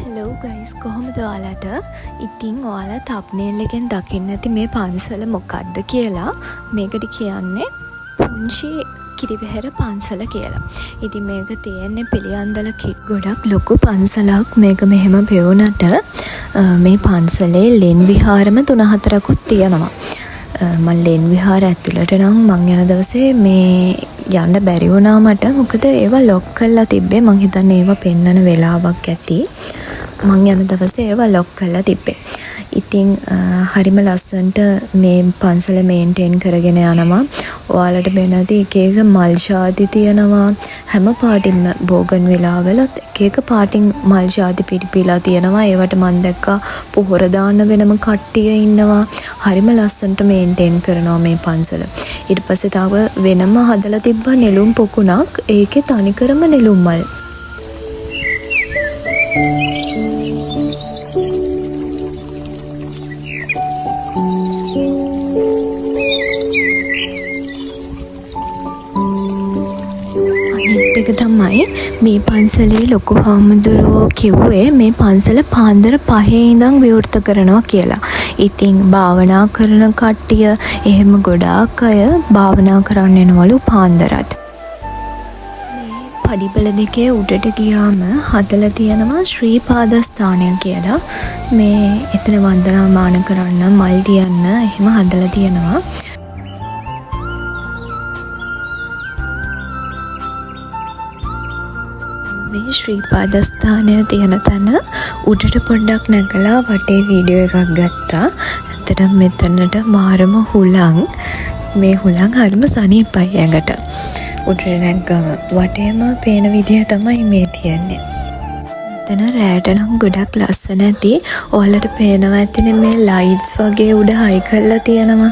Hello guys කොහොමද ඔයාලට? ඉතින් ඔයාලා තම්බ්නේල් එකෙන් දකින්න ඇති මේ පන්සල මොකක්ද කියලා. මේකට කියන්නේ පුංචි කිරිවෙහෙර පන්සල කියලා. ඉතින් මේක තියෙන්නේ පිළියන්දල ගොඩක් ලොකු පන්සලක්. මේක මෙහෙම පෙවුනට මේ පන්සලේ ලෙන් විහාරම 3-4කුත් තියෙනවා. මම ලෙන් විහාර ඇතුළට නම් මං යන දවසේ මේ යන්න බැරි වුණා මට. මොකද ඒවා ලොක් කරලා තිබ්බේ. මං හිතන්නේ ඒවා පෙන්නන වෙලාවක් ඇති. මං යන දවසේ ඒවා ලොක් කරලා තිබ්බේ. ඉතින් හරිම ලස්සනට මේ පන්සල මේන්ටේන් කරගෙන යනවා. ඔයාලට වෙනදී එක එක මල් ඡාති තියෙනවා. හැම පාටින්ම බෝගන් වෙලාවලත් එක එක පාටින් මල් ඡාති පිරිපිලා තියෙනවා. ඒවට මං දැක්කා පොහොර දාන්න වෙනම කට්ටිය ඉන්නවා. හරිම ලස්සනට මේන්ටේන් කරනවා මේ පන්සල. ඊට පස්සේ තව වෙනම හදලා තිබ්බා නෙළුම් පොකුණක්. ඒකේ තනිකරම නෙළුම් මල්. එක තමයි මේ පන්සලේ ලොකු හාමුදුරුවෝ කිව්වේ මේ පන්සල පාන්දර 5 ඉඳන් විවෘත කරනවා කියලා. ඉතින් භාවනා කරන කට්ටිය එහෙම ගොඩාක් අය භාවනා කරන්න එනවලු පාන්දරත්. මේ පඩිපෙළ දෙකේ උඩට ගියාම හදලා තියෙනවා ශ්‍රී පාදස්ථානය කියලා. මේ එතන වන්දනාමාන කරන්න මල් තියන්න එහෙම හදලා තියෙනවා. මේ ශ්‍රී පාදස්ථානය තියෙන තැන උඩට පොඩ්ඩක් නැගලා වටේ වීඩියෝ එකක් ගත්තා. ඇත්තටම මෙතනට මාරම හුලං. මේ හුලං හරිම සනීපයි ඇඟට. උඩට නැග්ගම වටේම පේන විදිය තමයි මේ තියෙන්නේ. මෙතන රෑට නම් ගොඩක් ලස්සන ඇති. ඔයාලට පේනවා ඇතිනේ මේ ලයිට්ස් වගේ උඩ හයි කරලා තියෙනවා.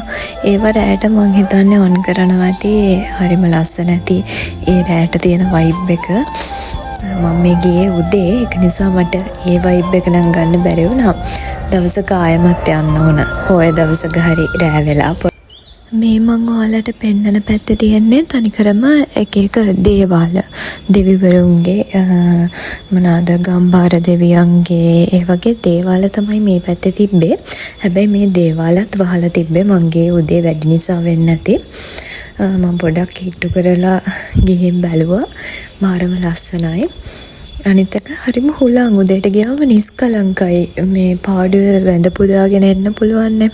ඒව රෑට මං හිතන්නේ ඔන් කරනවා ඇති. හරිම ලස්සන ඇති. ඒ රෑට තියෙන වයිබ් එක. මම මේ ගියේ උදේ. ඒක නිසා මට ඒ වයිබ් එක නම් ගන්න බැරි වුණා. දවසක ආයෙමත් යන්න ඕන. පොය දවසක හරි රෑ වෙලා. මේ මං ඔයාලට පෙන්නන පැත්තේ තියෙන්නේ තනිකරම එක එක දේවාල. දෙවිවරුන්ගේ මොනවාද ගම්භාර දෙවියන්ගේ ඒ වගේ දේවාල තමයි මේ පැත්තේ තිබ්බේ. හැබැයි මේ දේවාලත් වහලා තිබ්බේ. මං ගියේ උදේ වැඩි නිසා වෙන්නේ නැති. මම පොඩක් කිට්ටු කරලා ගිහින් බැලුවා. මාරම ලස්සනයි. අනිත් එක හරිම හුලං. උදේට ගියාම නිස්කලංකයි. මේ පාඩුවේ වැඳ පුදාගෙන එන්න පුළුවන් නේ.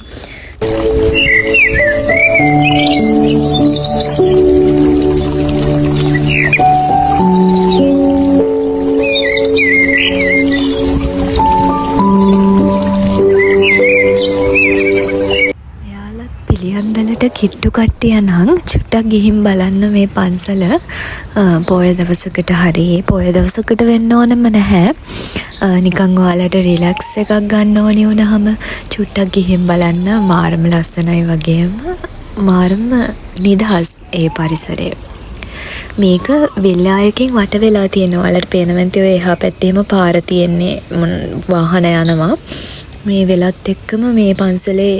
පිළියන්දලට කිට්ටු කට්ටිය නම් චුට්ටක් ගිහින් බලන්න මේ පන්සල. පොය දවසකට හරි පොය දවසකට වෙන්න ඕනම නැහැ. නිකන් ඔයාලට රිලැක්ස් එකක් ගන්න ඕනි වුණාම චුට්ටක් ගිහින් බලන්න. මාරම ලස්සනයි වගේම මාරම නිදහස් ඒ පරිසරය. මේක වෙල්ලායකින් වට වෙලා තියෙනවා. ඔයාලට පේනවන්ති ඔය එහා පැත්තේම පාර තියෙන්නේ වාහන යනවා. මේ වෙලත් එක්කම මේ පන්සලේ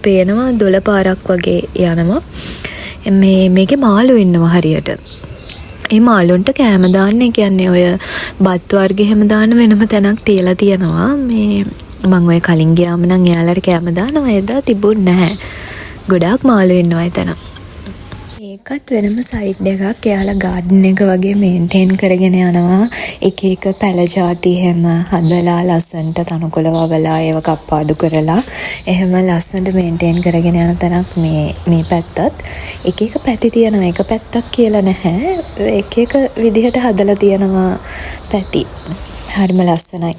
පේනවා දොළ පාරක් වගේ යනවා. මේකේ මාළු ඉන්නවා හරියට. ඒ මාළුන්ට කෑම දාන්න කියන්නේ ඔය බත් වර්ග එහෙම දාන්න වෙනම තැනක් තියලා තියෙනවා. මේ මම ඔය කලින් ගියාම නම් එයාලට කෑම දානවා. එදා තිබුණ නැහැ. ගොඩාක් මාළු ඉන්නවා එතන. ඒකත් වෙනම සයිඩ් එකක්. එයාලා ගාඩන් එක වගේ මේන්ටේන් කරගෙන යනවා. එක එක පැල ಜಾති හැම හදලා ලස්සනට තනකොළ වවලා ඒව කප්පාදු කරලා එහෙම ලස්සනට මේන්ටේන් කරගෙන යන තැනක් මේ පැත්තත්. එක එක පැති තියෙනවා. එක පැත්තක් කියලා නැහැ. එක එක විදිහට හදලා තියෙනවා පැති. හරිම ලස්සනයි.